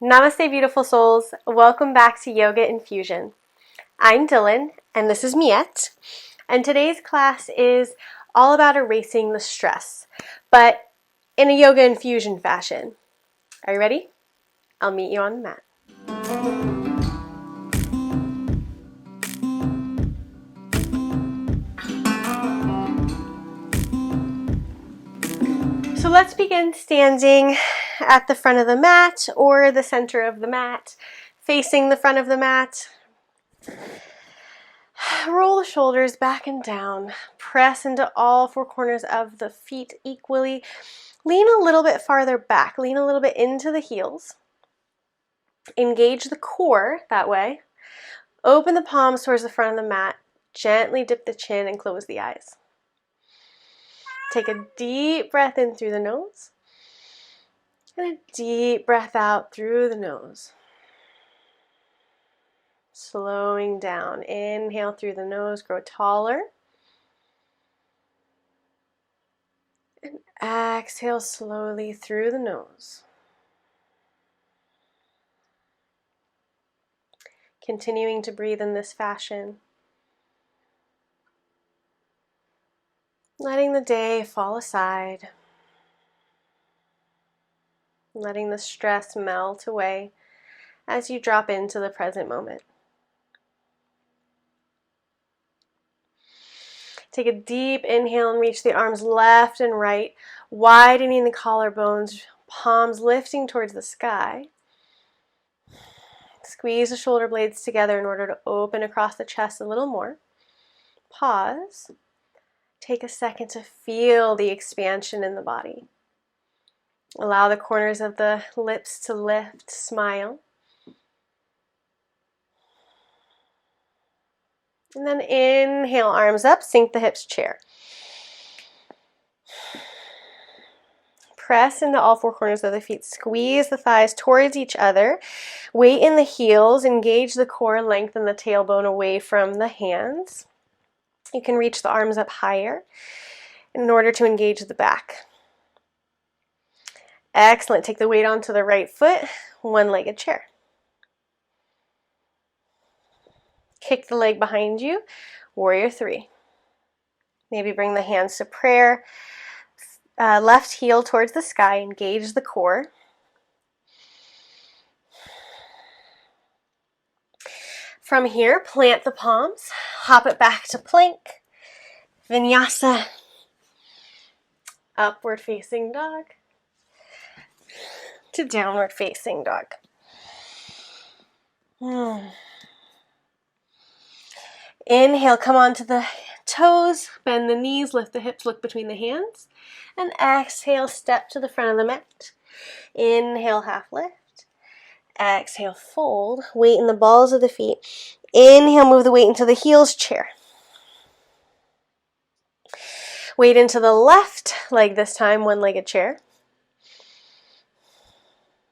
Namaste, beautiful souls. Welcome back to Yoga Infusion. I'm Dylan, and this is Miette. And today's class is all about erasing the stress, but in a yoga infusion fashion. Are you ready? I'll meet you on the mat. So let's begin standing at the front of the mat or the center of the mat, facing the front of the mat. Roll the shoulders back and down. Press into all four corners of the feet equally. Lean a little bit farther back. Lean a little bit into the heels. Engage the core that way. Open the palms towards the front of the mat. Gently dip the chin and close the eyes. Take a deep breath in through the nose. And a deep breath out through the nose. Slowing down. Inhale through the nose, grow taller. And exhale slowly through the nose. Continuing to breathe in this fashion. Letting the day fall aside. Letting the stress melt away as you drop into the present moment. Take a deep inhale and reach the arms left and right, widening the collarbones, palms lifting towards the sky. Squeeze the shoulder blades together in order to open across the chest a little more. Pause. Take a second to feel the expansion in the body. Allow the corners of the lips to lift, smile. And then inhale, arms up, sink the hips, chair. Press into all four corners of the feet. Squeeze the thighs towards each other. Weight in the heels. Engage the core. Lengthen the tailbone away from the hands. You can reach the arms up higher in order to engage the back. Excellent. Take the weight onto the right foot. One-legged chair. Kick the leg behind you. Warrior three. Maybe bring the hands to prayer. Left heel towards the sky. Engage the core. From here, plant the palms. Hop it back to plank. Vinyasa. Upward facing dog. To downward facing dog. Inhale, come onto the toes, bend the knees, lift the hips, look between the hands. And exhale, step to the front of the mat. Inhale, half lift. Exhale, fold. Weight in the balls of the feet. Inhale, move the weight into the heels, chair. Weight into the left leg this time, one-legged chair.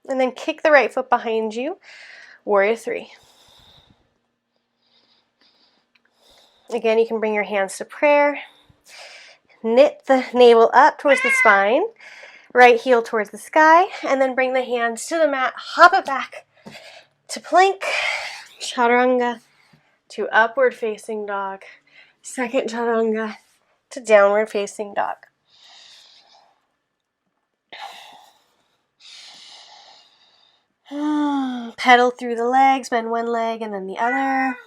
And then kick the right foot behind you, warrior three. Again, you can bring your hands to prayer. Knit the navel up towards the spine. Right heel towards the sky. And then bring the hands to the mat. Hop it back to plank. Chaturanga to upward facing dog. Second chaturanga to downward facing dog. Pedal through the legs. Bend one leg and then the other.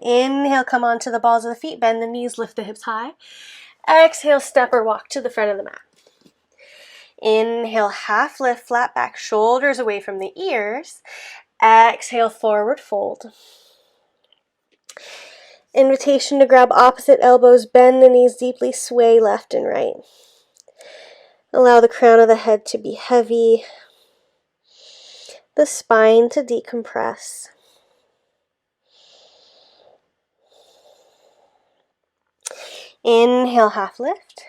Inhale, come onto the balls of the feet, bend the knees, lift the hips high. Exhale, step or walk to the front of the mat. Inhale, half lift, flat back, shoulders away from the ears. Exhale, forward fold. Invitation to grab opposite elbows, bend the knees deeply, sway left and right. Allow the crown of the head to be heavy, the spine to decompress. Inhale, half lift.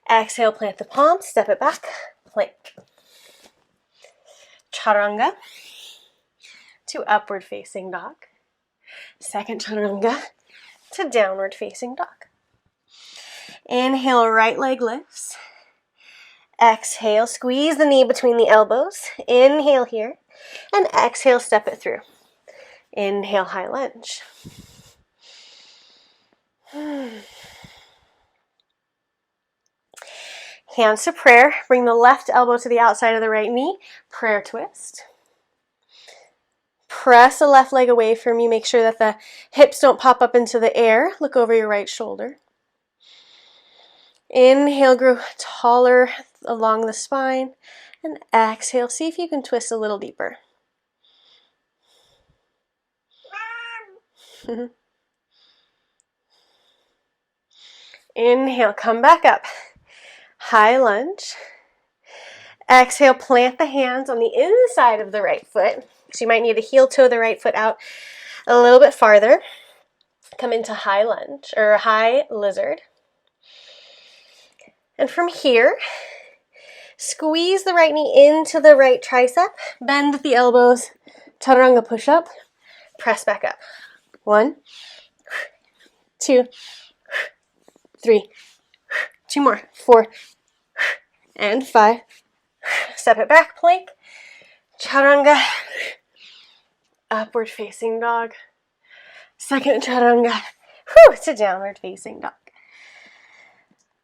Exhale, plant the palms, step it back, plank. Chaturanga to upward facing dog. Second chaturanga to downward facing dog. Inhale, right leg lifts. Exhale, squeeze the knee between the elbows. Inhale here. And exhale, step it through. Inhale, high lunge. Hands to prayer. Bring the left elbow to the outside of the right knee. Prayer twist. Press the left leg away from you. Make sure that the hips don't pop up into the air. Look over your right shoulder. Inhale, grow taller along the spine. And exhale, see if you can twist a little deeper. Inhale, come back up. High lunge. Exhale, plant the hands on the inside of the right foot. So you might need to heel toe the right foot out a little bit farther. Come into high lunge or high lizard. And from here, squeeze the right knee into the right tricep. Bend the elbows. Chaturanga push up. Press back up. 1, 2, 3. 2 more. 4 and 5. Step it back, plank. Chaturanga. Upward facing dog. Second chaturanga. To downward facing dog.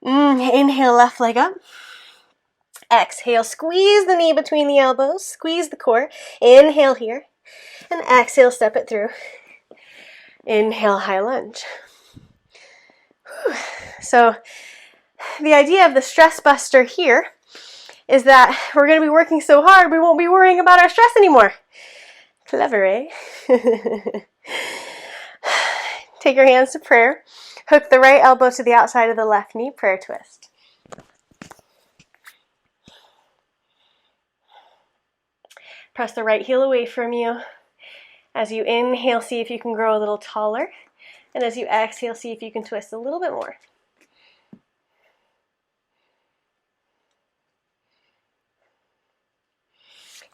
Inhale, left leg up. Exhale, squeeze the knee between the elbows. Squeeze the core. Inhale here. And exhale, step it through. Inhale, high lunge. So the idea of the stress buster here is that we're going to be working so hard we won't be worrying about our stress anymore. Clever, eh? Take your hands to prayer. Hook the right elbow to the outside of the left knee. Prayer twist. Press the right heel away from you. As you inhale, see if you can grow a little taller. And as you exhale, see if you can twist a little bit more.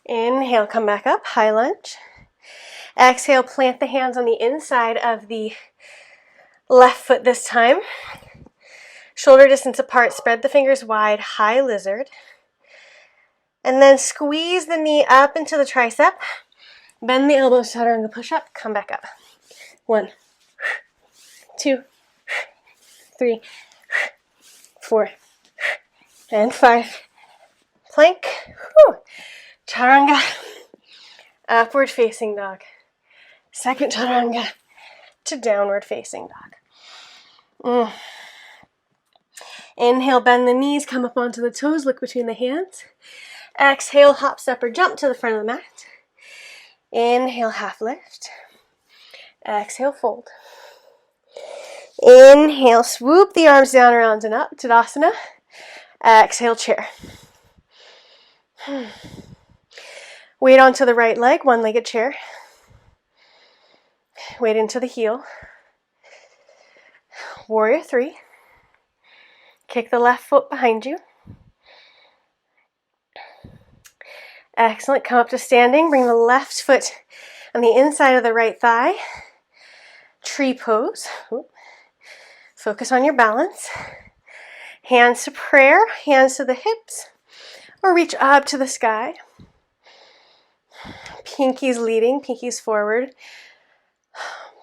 Inhale, come back up, high lunge. Exhale, plant the hands on the inside of the left foot this time. Shoulder distance apart, spread the fingers wide, high lizard. And then squeeze the knee up into the tricep. Bend the elbows, chaturanga push up, come back up. 1, 2, 3, 4, and 5. Plank. Chaturanga. Upward facing dog. Second chaturanga to downward facing dog. Inhale, bend the knees, come up onto the toes, look between the hands. Exhale, hop, step, or jump to the front of the mat. Inhale, half lift. Exhale, fold. Inhale, swoop the arms down, around and up, Tadasana. Exhale, chair. Weight onto the right leg, one-legged chair. Weight into the heel. Warrior 3. Kick the left foot behind you. Excellent. Come up to standing. Bring the left foot on the inside of the right thigh. Tree pose. Focus on your balance. Hands to prayer. Hands to the hips. Or reach up to the sky. Pinkies leading. Pinkies forward.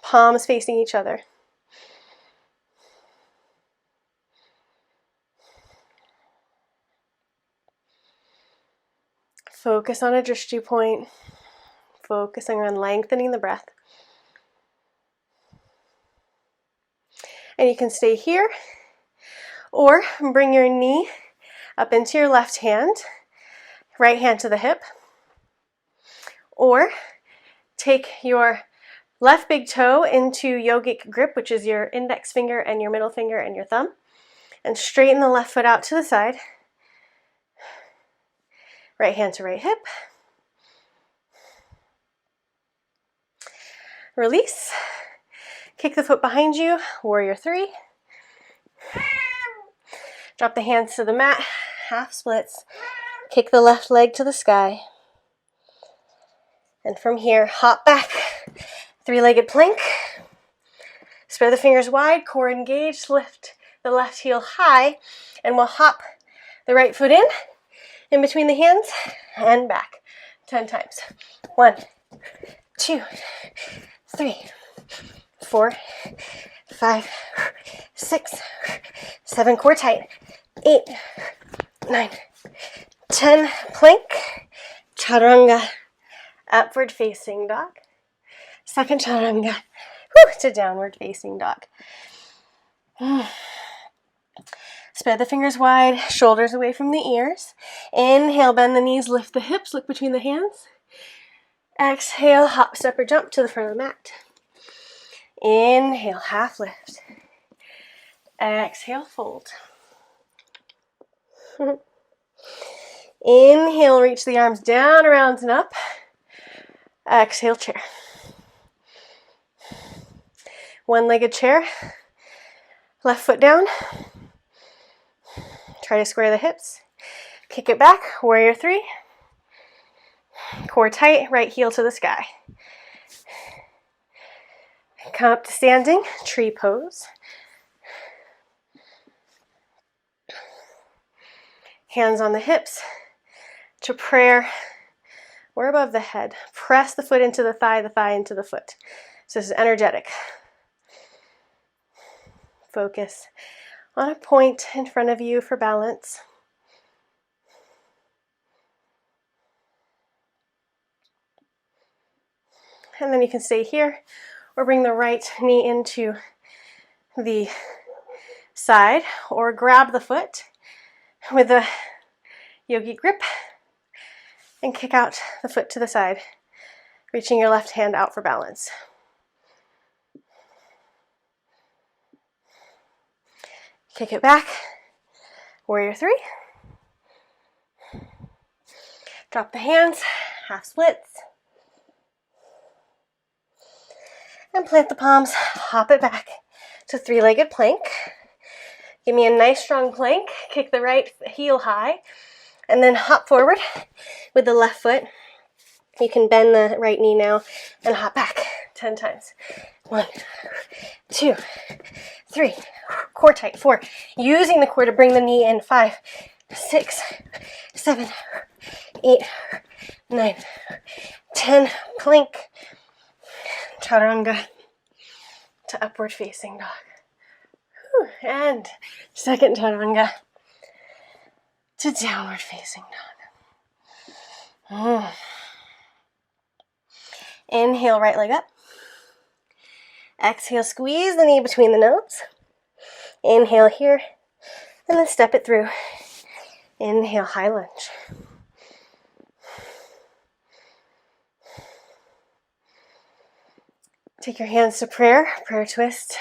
Palms facing each other. Focus on a drishti point, focusing on lengthening the breath. And you can stay here, or bring your knee up into your left hand, right hand to the hip, or take your left big toe into yogic grip, which is your index finger and your middle finger and your thumb, and straighten the left foot out to the side. Right hand to right hip. Release. Kick the foot behind you, warrior 3. Drop the hands to the mat, half splits. Kick the left leg to the sky. And from here, hop back, 3-legged plank. Spread the fingers wide, core engaged, lift the left heel high, and we'll hop the right foot in between the hands, and back. 10 times. 1, 2, 3, 4, 5, 6, 7, core tight. 8, 9, 10, plank, chaturanga, upward facing dog. Second chaturanga, to downward facing dog. Spread the fingers wide, shoulders away from the ears. Inhale, bend the knees, lift the hips, look between the hands. Exhale, hop, step, or jump to the front of the mat. Inhale, half lift. Exhale, fold. Inhale, reach the arms down, around, and up. Exhale, chair. One-legged chair. Left foot down. Try to square the hips. Kick it back, warrior 3. Core tight, right heel to the sky. Come up to standing, tree pose. Hands on the hips to prayer or above the head. Press the foot into the thigh into the foot. So this is energetic. Focus on a point in front of you for balance. And then you can stay here or bring the right knee into the side or grab the foot with a yogi grip and kick out the foot to the side, reaching your left hand out for balance. Kick it back, warrior 3. Drop the hands, half splits. And plant the palms, hop it back to three-legged plank. Give me a nice strong plank, kick the right heel high, and then hop forward with the left foot. You can bend the right knee now and hop back 10 times. 1, 2, 3, core tight, 4. Using the core to bring the knee in, 5, 6, 7, 8, 9, 10, plank, chaturanga to upward facing dog. And second chaturanga to downward facing dog. Inhale, right leg up. Exhale, squeeze the knee between the nose. Inhale here, and then step it through. Inhale, high lunge. Take your hands to prayer twist.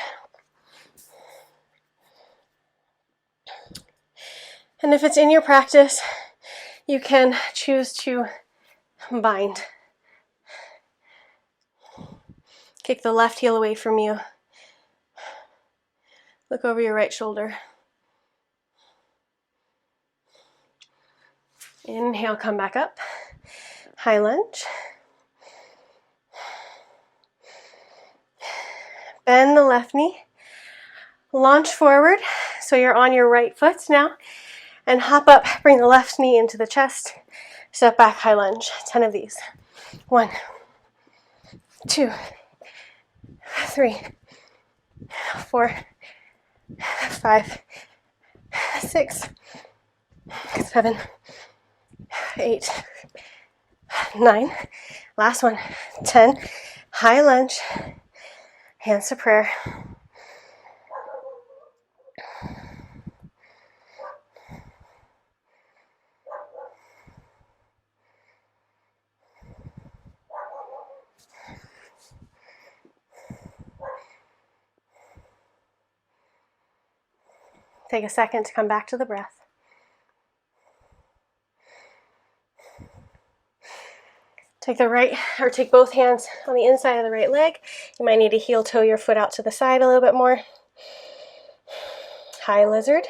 And if it's in your practice, you can choose to bind. Kick the left heel away from you. Look over your right shoulder. Inhale, come back up. High lunge. Bend the left knee. Launch forward so you're on your right foot now. And hop up, bring the left knee into the chest. Step back, high lunge. 10 of these. 1, 2, 3, 4, 5, 6, 7, 8, 9. Last one. 10. High lunge. Hands to prayer. Take a second to come back to the breath. Take both hands on the inside of the right leg. You might need to heel toe your foot out to the side a little bit more. High lizard.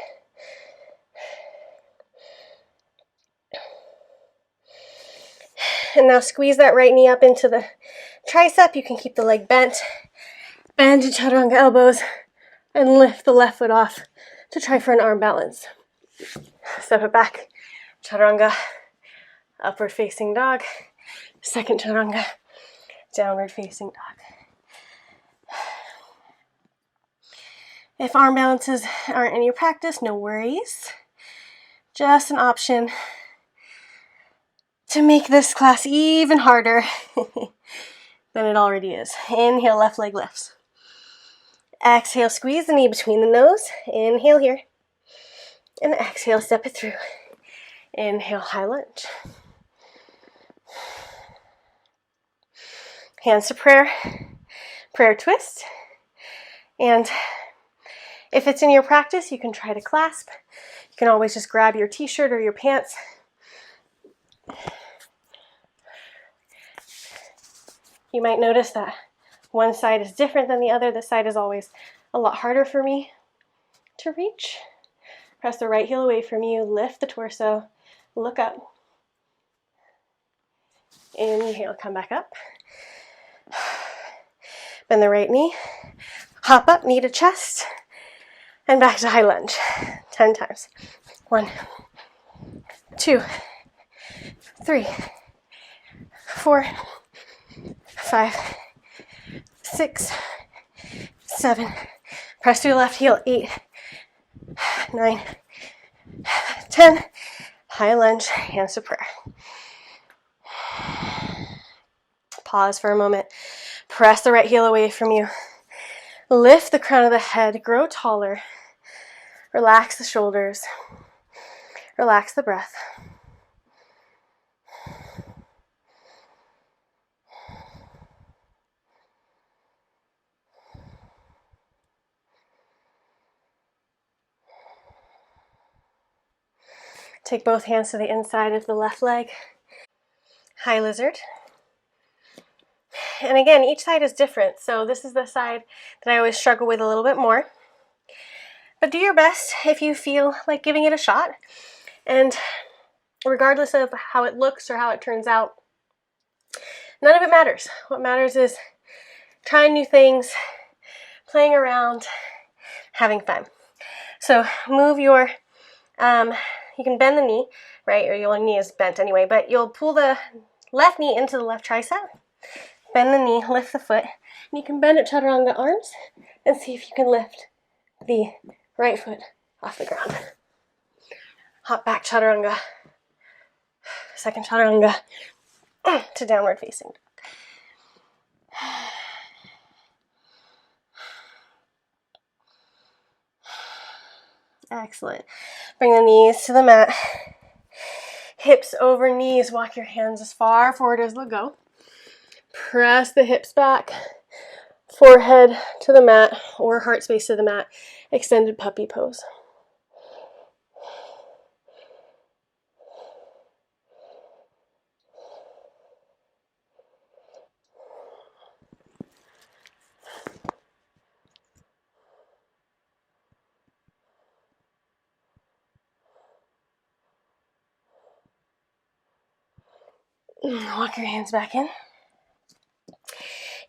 And now squeeze that right knee up into the tricep. You can keep the leg bent. Bend your chaturanga elbows and lift the left foot off to try for an arm balance. Step it back. Chaturanga. Upward facing dog. Second chaturanga. Downward facing dog. If arm balances aren't in your practice, no worries. Just an option to make this class even harder than it already is. Inhale, left leg lifts. Exhale, squeeze the knee between the nose. Inhale here. And exhale, step it through. Inhale, high lunge. Hands to prayer. Prayer twist. And if it's in your practice, you can try to clasp. You can always just grab your t-shirt or your pants. You might notice that one side is different than the other. This side is always a lot harder for me to reach. Press the right heel away from you, lift the torso, look up. Inhale, come back up. Bend the right knee, hop up, knee to chest, and back to high lunge. 10 times. 1, 2, 3, 4, 5, 6, 7. Press through the left heel. 8, 9, 10. High lunge, hands to prayer. Pause for a moment. Press the right heel away from you. Lift the crown of the head. Grow taller. Relax the shoulders. Relax the breath. Take both hands to the inside of the left leg. High lizard. And again, each side is different. So this is the side that I always struggle with a little bit more. But do your best if you feel like giving it a shot. And regardless of how it looks or how it turns out, none of it matters. What matters is trying new things, playing around, having fun. So move your, you can bend the knee, right? Or your knee is bent anyway, but you'll pull the left knee into the left tricep, bend the knee, lift the foot, and you can bend at chaturanga arms and see if you can lift the right foot off the ground. Hop back chaturanga. Second chaturanga to downward facing dog. Excellent. Bring the knees to the mat. Hips over knees. Walk your hands as far forward as they'll go. Press the hips back. Forehead to the mat or heart space to the mat. Extended puppy pose. Walk your hands back in.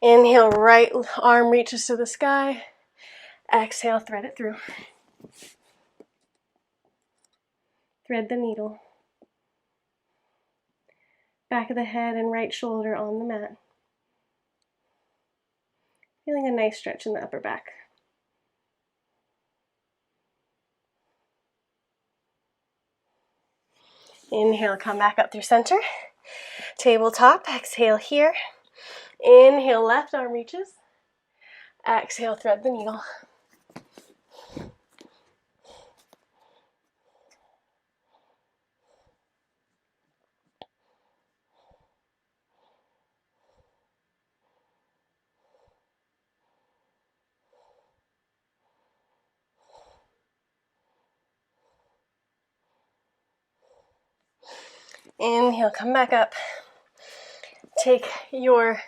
Inhale, right arm reaches to the sky. Exhale, thread it through. Thread the needle. Back of the head and right shoulder on the mat. Feeling a nice stretch in the upper back. Inhale, come back up through center. Tabletop, exhale here. Inhale, left arm reaches. Exhale, thread the needle. Inhale, come back up. Take your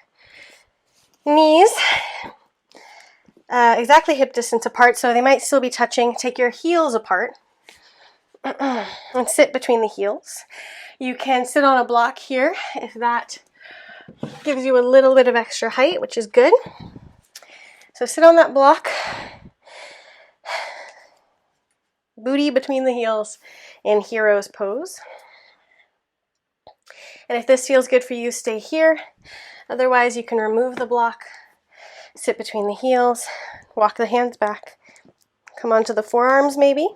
knees exactly hip distance apart, so they might still be touching. Take your heels apart and sit between the heels. You can sit on a block here if that gives you a little bit of extra height, which is good. So sit on that block. Booty between the heels. in hero's pose. And if this feels good for you, stay here. Otherwise, you can remove the block, sit between the heels, walk the hands back, come onto the forearms maybe.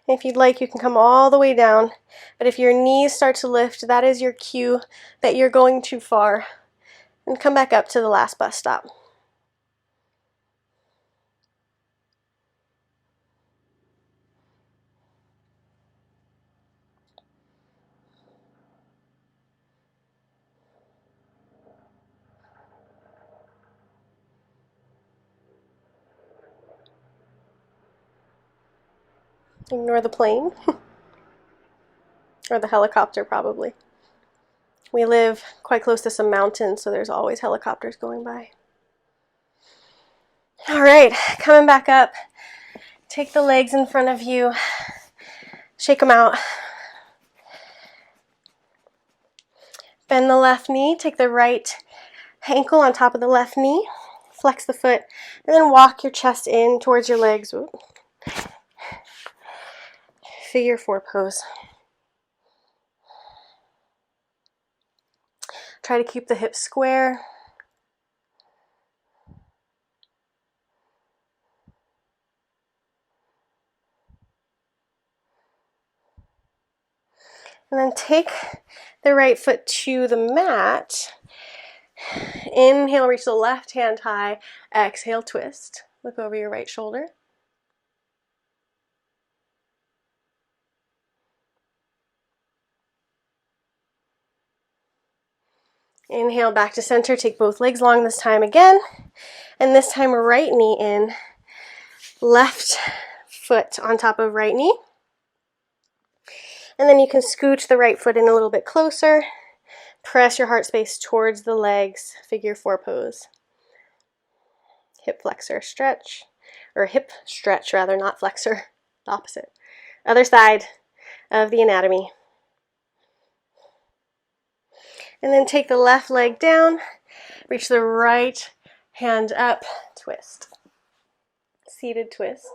And if you'd like, you can come all the way down. But if your knees start to lift, that is your cue that you're going too far. And come back up to the last bus stop. Ignore the plane. Or the helicopter, probably. We live quite close to some mountains, so there's always helicopters going by. All right, coming back up. Take the legs in front of you. Shake them out. Bend the left knee. Take the right ankle on top of the left knee. Flex the foot. And then walk your chest in towards your legs. Figure 4 pose. Try to keep the hips square. And then take the right foot to the mat. Inhale, reach the left hand high. Exhale, twist. Look over your right shoulder. Inhale, back to center. Take both legs long this time again. And this time, right knee in. Left foot on top of right knee. And then you can scooch the right foot in a little bit closer. Press your heart space towards the legs. Figure 4 pose. Hip flexor stretch. Or hip stretch rather, not flexor. The opposite. Other side of the anatomy. And then take the left leg down. Reach the right hand up. Twist. Seated twist.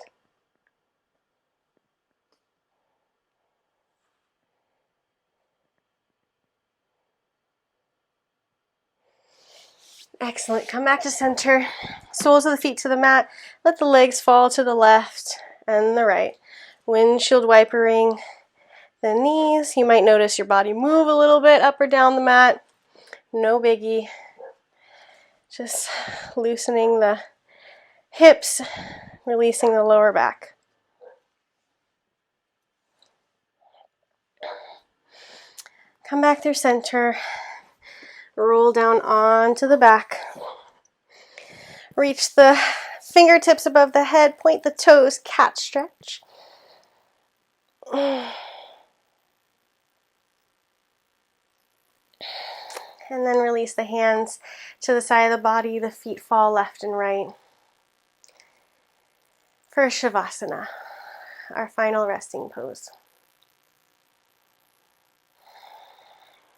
Excellent. Come back to center. Soles of the feet to the mat. Let the legs fall to the left and the right. Windshield wipering the knees. You might notice your body move a little bit up or down the mat. No biggie. Just loosening the hips, releasing the lower back. Come back through center. Roll down onto the back. Reach the fingertips above the head. Point the toes. Cat stretch. And then release the hands to the side of the body. The feet fall left and right. For Shavasana, our final resting pose.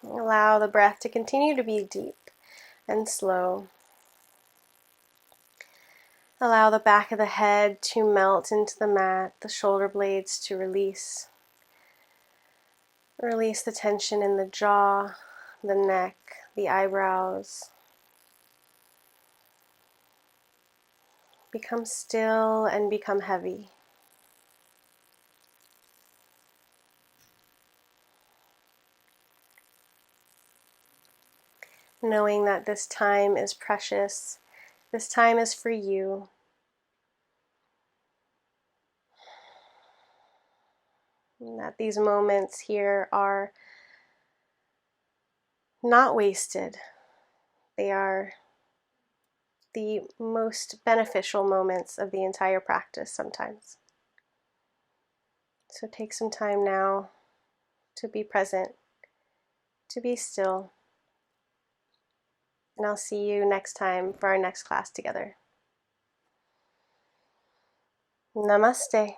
Allow the breath to continue to be deep and slow. Allow the back of the head to melt into the mat, the shoulder blades to release. Release the tension in the jaw, the neck, the eyebrows. Become still and become heavy. Knowing that this time is precious, this time is for you. And that these moments here are not wasted. They are the most beneficial moments of the entire practice sometimes. So take some time now to be present, to be still. And I'll see you next time for our next class together. Namaste.